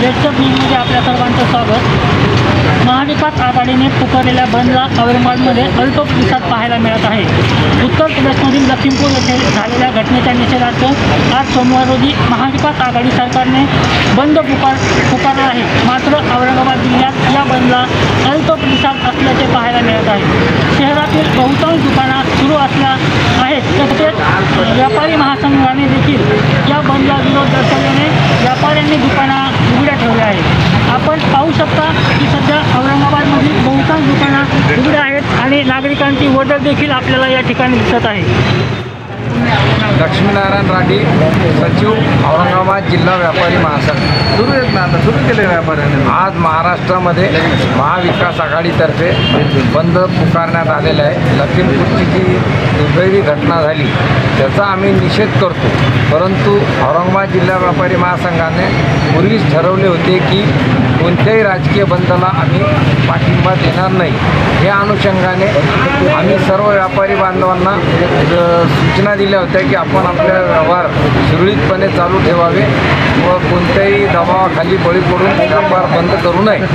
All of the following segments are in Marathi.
लेट्सअप न्यूजमध्ये आपल्या सर्वांचं स्वागत। महाविकास आघाडीने पुकारलेल्या बंदला औरंगाबादमध्ये अल्प प्रतिसाद पाहायला मिळत आहे। उत्तर प्रदेशमधील लखीमपूर येथे झालेल्या घटनेच्या निषेधार्थ आज सोमवार रोजी महाविकास आघाडी सरकारने बंद पुकारला आहे। मात्र औरंगाबाद जिल्ह्यात या बंदला अल्प प्रतिसाद असल्याचे पाहायला मिळत आहे। शहरातील बहुतांश दुकानं सुरू असल्या आहेत, तसेच व्यापारी महासंघाने देखील या बंदला विरोध दर्शवल्याने व्यापाऱ्यांनी दुकानं उघड्या ठेवल्या आहेत। आपण पाहू शकता की सध्या औरंगाबादमधील बहुतांश दुकानं उघड्या आहेत आणि नागरिकांची वर्दळ देखील आपल्याला या ठिकाणी दिसत आहे। लक्ष्मीनारायण राठी, सचिव, औरंगाबाद जिल्हा व्यापारी महासंघ। सुरू केले व्यापाऱ्यांनी। आज महाराष्ट्रामध्ये महाविकास आघाडीतर्फे बंद पुकारण्यात आलेला आहे। लखीमपूरची जी दुर्दैवी घटना झाली त्याचा आम्ही निषेध करतो, परंतु औरंगाबाद जिल्हा व्यापारी महासंघाने पूर्वीच ठरवले होते की कोणत्याही राजकीय बंदला आम्ही पाठिंबा देणार नाही। या अनुषंगाने आम्ही सर्व व्यापारी बांधवांना सूचना दिल्या होत्या की आपण आपले व्यवहार सुरळीतपणे चालू ठेवावे व कोणत्याही दबावाखाली बळी पडून व्यापार बंद करू नये।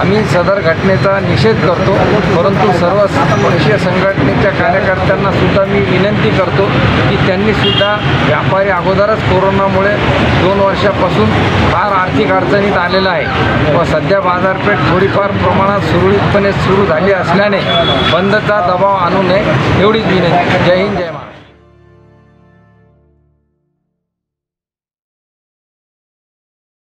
आम्ही सदर घटनेचा निषेध करतो, परंतु सर्व पक्षीय संघटनेच्या कार्यकर्त्यांना सुद्धा मी विनंती करतो की त्यांनी सुद्धा व्यापारी अगोदरच कोरोनामुळे 2 वर्षापासून फार आर्थिक अडचणीत आलेला आहे व सध्या बाजारपेठ थोडीफार प्रमाणात सुरळीतपणे सुरू झाली असल्याने बंदचा दबाव आणू नये एवढीच विनंती। जय हिंद, जय महाराष्ट्र।